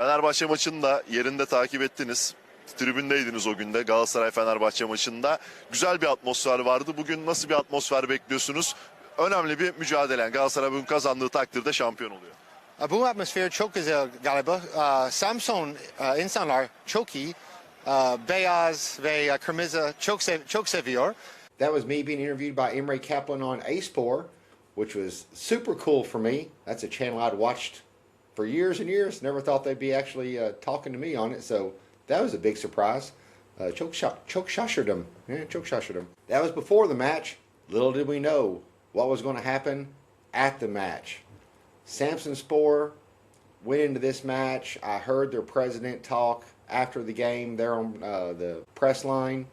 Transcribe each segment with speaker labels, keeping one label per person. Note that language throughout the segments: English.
Speaker 1: Fenerbahçe maçını da yerinde takip ettiniz. Tribündeydiniz o günde Galatasaray-Fenerbahçe maçında. Güzel bir atmosfer vardı. Bugün nasıl bir atmosfer bekliyorsunuz? Önemli bir mücadele. Galatasaray bugün kazandığı takdirde şampiyon oluyor.
Speaker 2: Bu atmosfer çok güzel galiba. Samsun insanlar çok iyi. Beyaz ve kırmızı çok seviyor.
Speaker 3: That was me being interviewed by Emre Kaplan on A-Spor, which was super cool for me. That's a channel I'd watched for years and years. Never thought they'd be actually talking to me on it, so that was a big surprise. Çok şaşırdım. Yeah, çok şaşırdım. That was before the match. Little did we know what was going to happen at the match. Samsun Spor went into this match. I heard their president talk after the game there on the press line.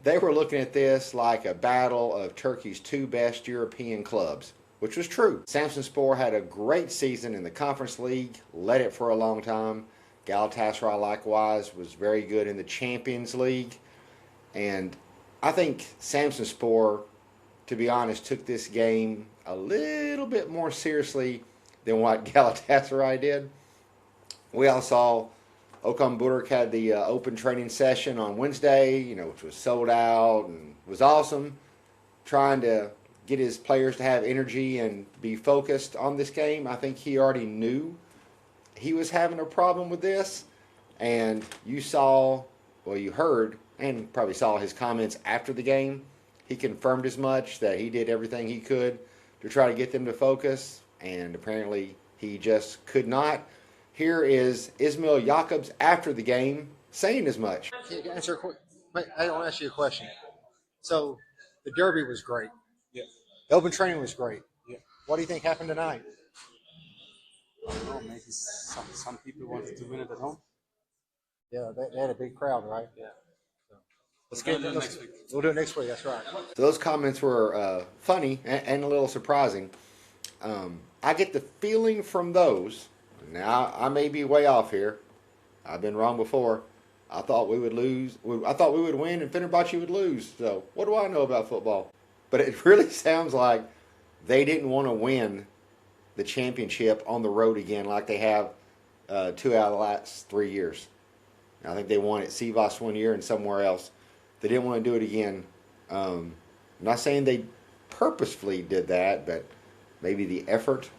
Speaker 3: They were looking at this like a battle of Turkey's two best European clubs, which was true. Samsunspor had a great season in the Conference League, led it for a long time. Galatasaray, likewise, was very good in the Champions League. And I think Samsunspor, to be honest, took this game a little bit more seriously than what Galatasaray did. We all saw Okan Buruk had the open training session on Wednesday, which was sold out and was awesome, trying to get his players to have energy and be focused on this game. I think he already knew he was having a problem with this, and you heard and probably saw his comments after the game. He confirmed as much, that he did everything he could to try to get them to focus, and apparently he just could not. Here is Ismail Jakobs after the game saying as much.
Speaker 2: I want to ask you a question. So the derby was great.
Speaker 4: Yeah.
Speaker 2: The open training was great.
Speaker 4: Yeah.
Speaker 2: What do you think happened tonight?
Speaker 4: I don't know. Maybe some people wanted to win it at home.
Speaker 2: Yeah, they had a big crowd, right?
Speaker 4: Yeah.
Speaker 2: We'll do it next week. We'll do it next week. That's right.
Speaker 3: So those comments were funny and a little surprising. I get the feeling from those. Now, I may be way off here. I've been wrong before. I thought we would lose. I thought we would win and Fenerbahce would lose. So what do I know about football? But it really sounds like they didn't want to win the championship on the road again like they have 2 out of the last 3 years. I think they won at Sivas 1 year and somewhere else. They didn't want to do it again. I'm not saying they purposefully did that, but maybe the effort.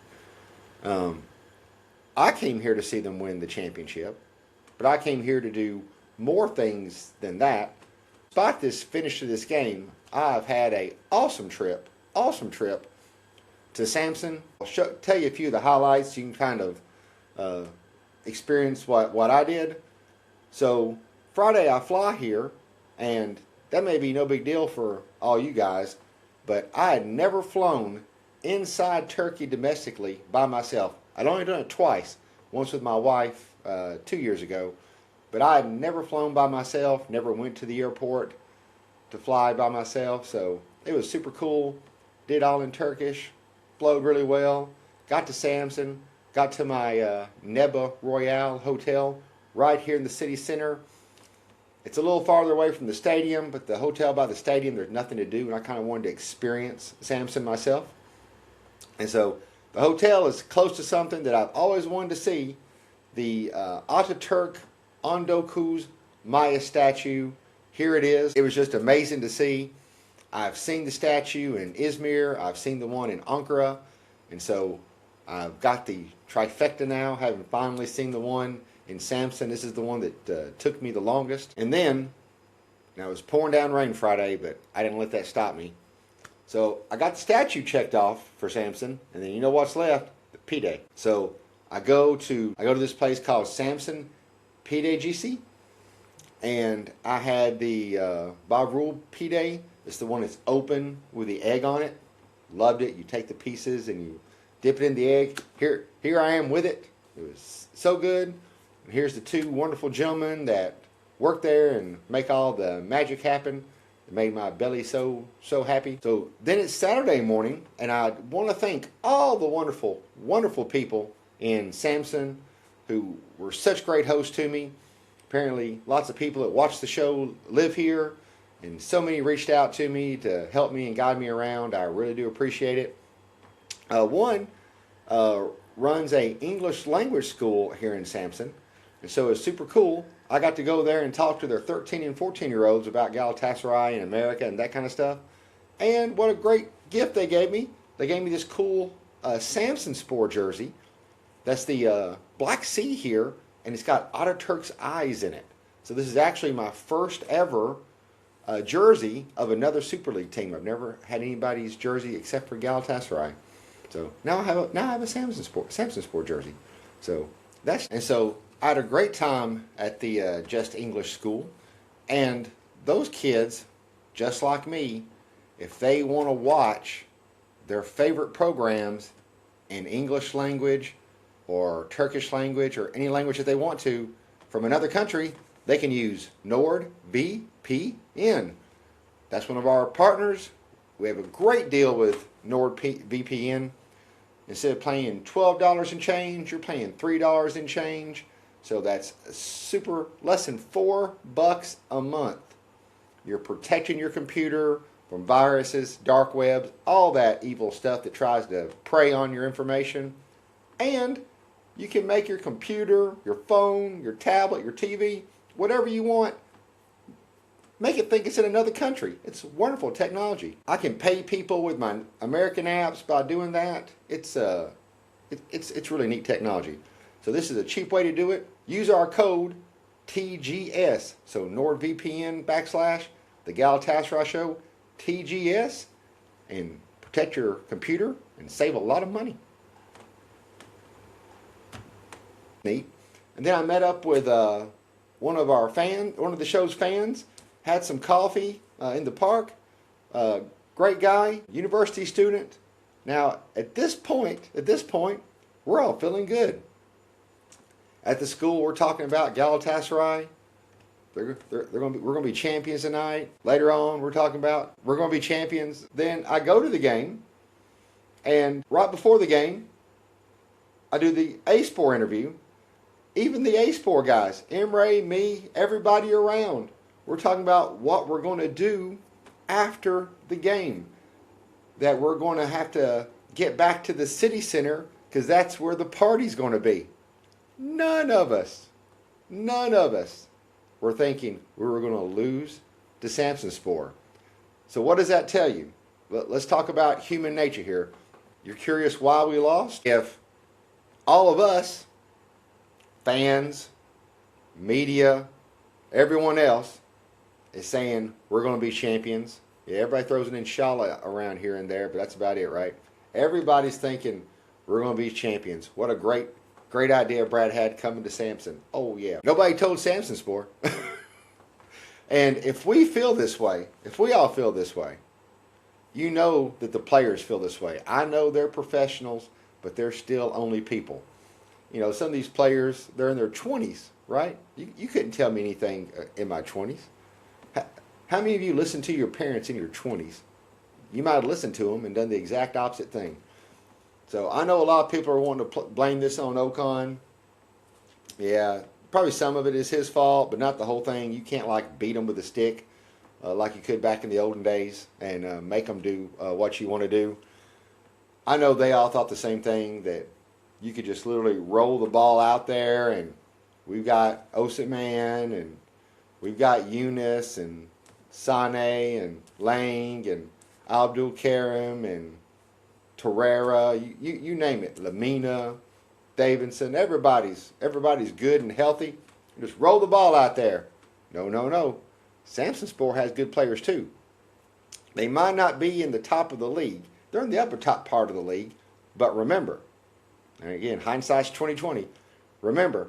Speaker 3: I came here to see them win the championship, but I came here to do more things than that. Despite this finish to this game, I've had an awesome trip to Samsun. I'll tell you a few of the highlights. You can kind of experience what I did. So Friday I fly here, and that may be no big deal for all you guys, but I had never flown inside Turkey domestically by myself. I'd only done it twice, once with my wife 2 years ago, but I had never flown by myself, never went to the airport to fly by myself, so it was super cool. Did all in Turkish, flowed really well, got to Samsun, got to my Neba Royale hotel right here in the city center. It's a little farther away from the stadium, but the hotel by the stadium, there's nothing to do, and I kind of wanted to experience Samsun myself. And so the hotel is close to something that I've always wanted to see, the Atatürk Ondokuz Maya statue. Here it is. It was just amazing to see. I've seen the statue in Izmir. I've seen the one in Ankara. And so I've got the trifecta now, having finally seen the one in Samsun. This is the one that took me the longest. And then, now it was pouring down rain Friday, but I didn't let that stop me. So I got the statue checked off for Samsun, and then you know what's left? The P-Day. So I go to this place called Samsun P-Day GC, and I had the Bavrul P-Day. It's the one that's open with the egg on it. Loved it. You take the pieces and you dip it in the egg. Here I am with it. It was so good. And here's the two wonderful gentlemen that work there and make all the magic happen. It made my belly so happy. So then it's Saturday morning, and I want to thank all the wonderful, wonderful people in Samsun who were such great hosts to me. Apparently, lots of people that watch the show live here, and so many reached out to me to help me and guide me around. I really do appreciate it. One runs a English language school here in Samsun, and so it's super cool. I got to go there and talk to their 13 and 14-year-olds about Galatasaray and America and that kind of stuff. And what a great gift they gave me. They gave me this cool Samsun Sport jersey. That's the Black Sea here, and it's got Atatürk's eyes in it. So this is actually my first ever jersey of another Super League team. I've never had anybody's jersey except for Galatasaray. So now I have a Samsun Sport jersey. So so I had a great time at the Just English school, and those kids, just like me, if they want to watch their favorite programs in English language or Turkish language or any language that they want to from another country, they can use NordVPN. That's one of our partners. We have a great deal with NordVPN. Instead of paying $12 and change, you're paying $3 and change. So that's super, less than $4 a month. You're protecting your computer from viruses, dark webs, all that evil stuff that tries to prey on your information. And you can make your computer, your phone, your tablet, your TV, whatever you want, make it think it's in another country. It's wonderful technology. I can pay people with my American apps by doing that. It's really neat technology. So this is a cheap way to do it. Use our code TGS. So NordVPN / the Galatasaray Show TGS, and protect your computer and save a lot of money. Neat. And then I met up with one of the show's fans, had some coffee in the park. Great guy, university student. Now at this point, we're all feeling good. At the school, we're talking about Galatasaray. We're going to be champions tonight. Later on, we're talking about we're going to be champions. Then I go to the game, and right before the game, I do the A-Sport interview. Even the A-Sport guys, Emre, me, everybody around, we're talking about what we're going to do after the game. That we're going to have to get back to the city center because that's where the party's going to be. None of us were thinking we were going to lose to Samsunspor. So what does that tell you? Let's talk about human nature here. You're curious why we lost? If all of us, fans, media, everyone else, is saying we're going to be champions. Yeah, everybody throws an inshallah around here and there, but that's about it, right? Everybody's thinking we're going to be champions. What a great idea Brad had coming to Samsun. Oh, yeah. Nobody told Samsunspor. And if we feel this way, if we all feel this way, you know that the players feel this way. I know they're professionals, but they're still only people. You know, some of these players, they're in their 20s, right? You couldn't tell me anything in my 20s. How many of you listened to your parents in your 20s? You might have listened to them and done the exact opposite thing. So I know a lot of people are wanting to blame this on Ocon. Yeah, probably some of it is his fault, but not the whole thing. You can't like beat them with a stick like you could back in the olden days and make them do what you want to do. I know they all thought the same thing, that you could just literally roll the ball out there, and we've got Osimhen, and we've got Yunus, and Sane, and Lang, and Abdul Karim, and Torreira, you name it, Lamina, Davidson, everybody's good and healthy. Just roll the ball out there. No. Samsunspor has good players too. They might not be in the top of the league. They're in the upper top part of the league. But remember, and again, hindsight's 2020. Remember,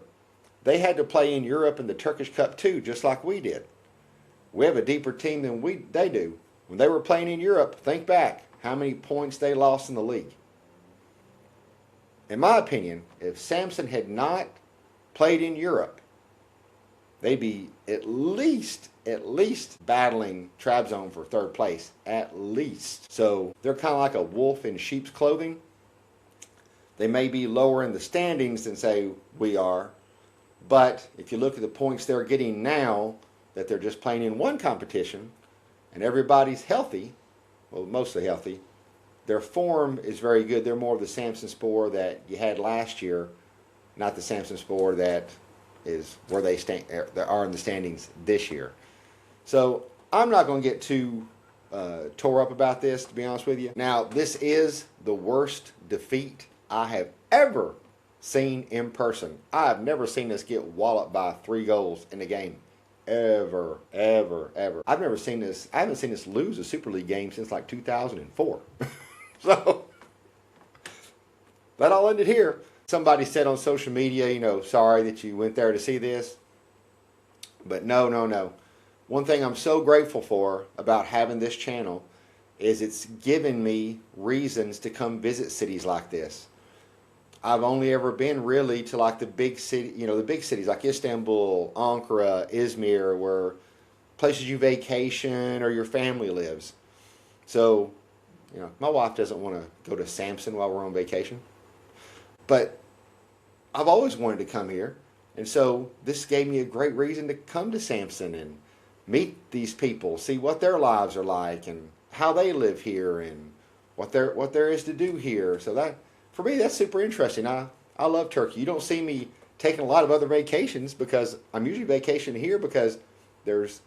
Speaker 3: they had to play in Europe in the Turkish Cup too, just like we did. We have a deeper team than they do. When they were playing in Europe, think back how many points they lost in the league. In my opinion, if Samsun had not played in Europe, they'd be at least battling Trabzon for third place, at least. So they're kind of like a wolf in sheep's clothing. They may be lower in the standings than, say, we are, but if you look at the points they're getting now, that they're just playing in one competition, and everybody's healthy, well, mostly healthy, their form is very good. They're more of the Samsun Spor that you had last year, not the Samsun Spor that is where they are in the standings this year. So I'm not going to get too tore up about this, to be honest with you. Now, this is the worst defeat I have ever seen in person. I have never seen us get walloped by 3 goals in a game. Ever, ever, ever. I haven't seen us lose a Super League game since like 2004. So, that all ended here. Somebody said on social media, sorry that you went there to see this. But no. One thing I'm so grateful for about having this channel is it's given me reasons to come visit cities like this. I've only ever been really to like the big city, the big cities like Istanbul, Ankara, Izmir, where places you vacation or your family lives. So, my wife doesn't want to go to Samsun while we're on vacation. But I've always wanted to come here. And so this gave me a great reason to come to Samsun and meet these people, see what their lives are like and how they live here and what there is to do here. So that, for me, that's super interesting. I love Turkey. You don't see me taking a lot of other vacations because I'm usually vacationing here because there's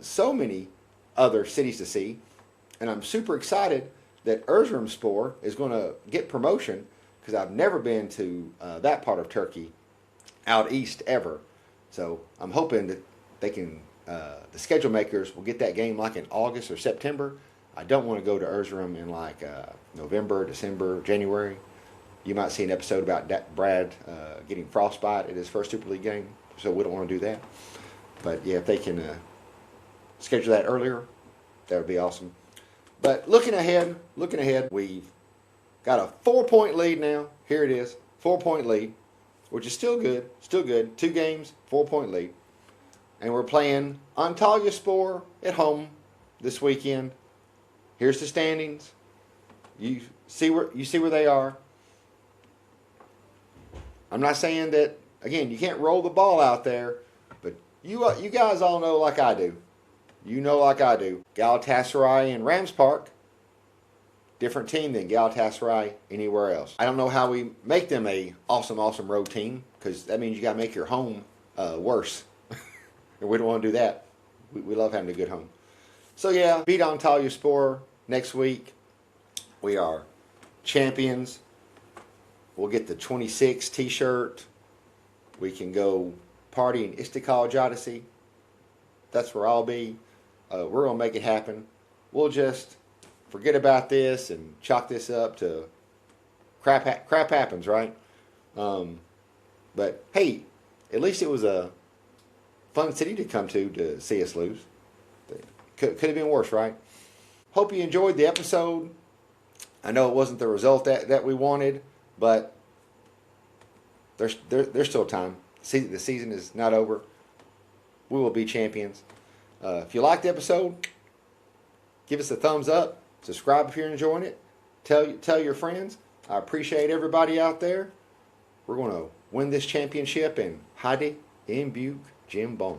Speaker 3: so many other cities to see. And I'm super excited that Erzurumspor is going to get promotion because I've never been to that part of Turkey out east ever. So I'm hoping that they can, the schedule makers will get that game like in August or September. I don't want to go to Erzurum in like November, December, January. You might see an episode about Brad getting frostbite at his first Super League game. So we don't want to do that. But yeah, if they can schedule that earlier, that would be awesome. But looking ahead, we've got a 4-point lead now. Here it is, 4-point lead, which is still good. 2 games, 4-point lead. And we're playing Antalyaspor at home this weekend. Here's the standings. You see where they are. I'm not saying that, again, you can't roll the ball out there, but you guys all know like I do. You know like I do. Galatasaray and Rams Park, different team than Galatasaray anywhere else. I don't know how we make them a awesome road team, because that means you got to make your home worse. And we don't want to do that. We love having a good home. So yeah, beat Antalyaspor next week. We are champions. We'll get the 26 t-shirt. We can go party in Istiklal Caddesi. That's where I'll be. We're going to make it happen. We'll just forget about this and chalk this up to crap happens, right? But hey, at least it was a fun city to come to see us lose. Could have been worse, right? Hope you enjoyed the episode. I know it wasn't the result that we wanted, but there's still time. The season is not over. We will be champions. If you liked the episode, give us a thumbs up. Subscribe if you're enjoying it. Tell your friends. I appreciate everybody out there. We're going to win this championship, and Heidi in Buke, Jim Bone.